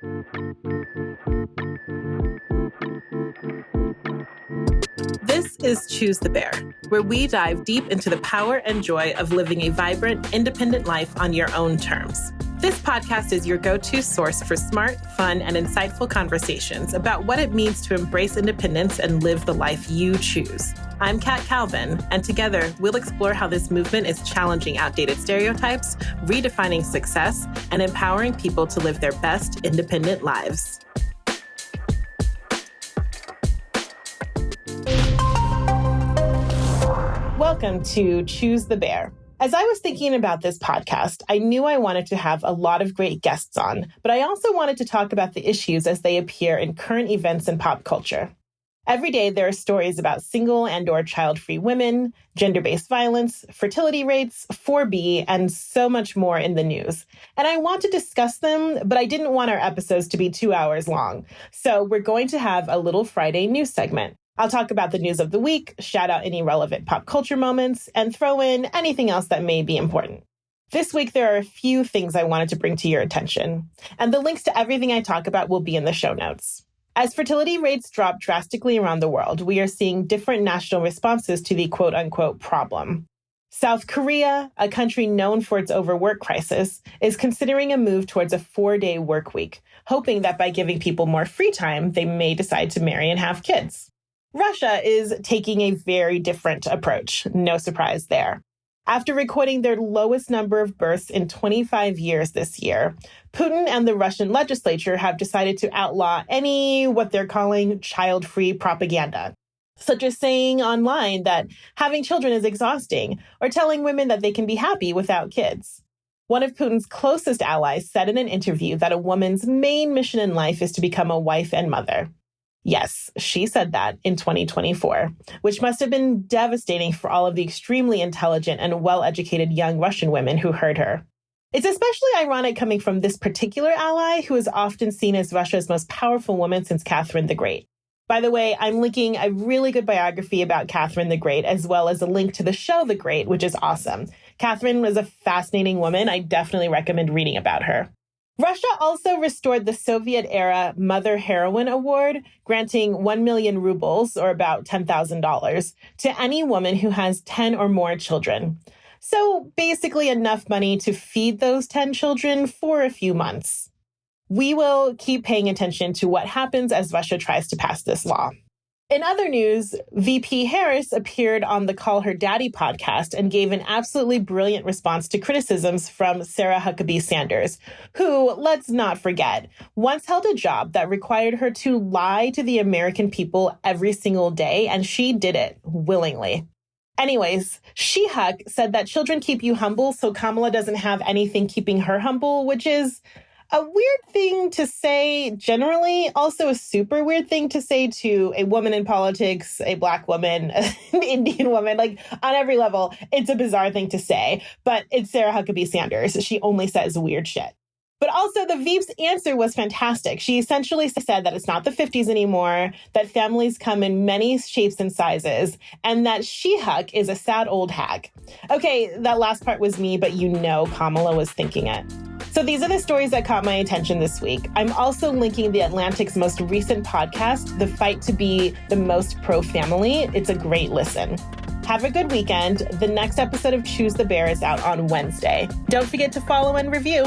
This is Choose the Bear, where we dive deep into the power and joy of living a vibrant, independent life on your own terms. This podcast is your go-to source for smart, fun, and insightful conversations about what it means to embrace independence and live the life you choose. I'm Kat Calvin, and together we'll explore how this movement is challenging outdated stereotypes, redefining success, and empowering people to live their best independent lives. Welcome to Choose the Bear. As I was thinking about this podcast, I knew I wanted to have a lot of great guests on, but I also wanted to talk about the issues as they appear in current events in pop culture. Every day, there are stories about single and/or child-free women, gender-based violence, fertility rates, 4B, and so much more in the news. And I want to discuss them, but I didn't want our episodes to be 2 hours long. So we're going to have a little Friday news segment. I'll talk about the news of the week, shout out any relevant pop culture moments, and throw in anything else that may be important. This week, there are a few things I wanted to bring to your attention, and the links to everything I talk about will be in the show notes. As fertility rates drop drastically around the world, we are seeing different national responses to the quote-unquote problem. South Korea, a country known for its overwork crisis, is considering a move towards a 4-day work week, hoping that by giving people more free time, they may decide to marry and have kids. Russia is taking a very different approach. No surprise there. After recording their lowest number of births in 25 years this year, Putin and the Russian legislature have decided to outlaw any what they're calling child-free propaganda, such as saying online that having children is exhausting or telling women that they can be happy without kids. One of Putin's closest allies said in an interview that a woman's main mission in life is to become a wife and mother. Yes, she said that in 2024, which must have been devastating for all of the extremely intelligent and well-educated young Russian women who heard her. It's especially ironic coming from this particular ally, who is often seen as Russia's most powerful woman since Catherine the Great. By the way, I'm linking a really good biography about Catherine the Great, as well as a link to the show The Great, which is awesome. Catherine was a fascinating woman. I definitely recommend reading about her. Russia also restored the Soviet-era Mother Heroine Award, granting 1 million rubles, or about $10,000, to any woman who has 10 or more children. So basically enough money to feed those 10 children for a few months. We will keep paying attention to what happens as Russia tries to pass this law. In other news, VP Harris appeared on the Call Her Daddy podcast and gave an absolutely brilliant response to criticisms from Sarah Huckabee Sanders, who, let's not forget, once held a job that required her to lie to the American people every single day, and she did it willingly. Anyways, She-Huck said that children keep you humble, so Kamala doesn't have anything keeping her humble, which is a weird thing to say generally, also a super weird thing to say to a woman in politics, a Black woman, an Indian woman, like on every level. It's a bizarre thing to say, but it's Sarah Huckabee Sanders. She only says weird shit. But also the Veep's answer was fantastic. She essentially said that it's not the 50s anymore, that families come in many shapes and sizes, and that She-Huck is a sad old hag. Okay, that last part was me, but you know Kamala was thinking it. So these are the stories that caught my attention this week. I'm also linking The Atlantic's most recent podcast, The Fight to Be the Most Pro-Family. It's a great listen. Have a good weekend. The next episode of Choose the Bear is out on Wednesday. Don't forget to follow and review.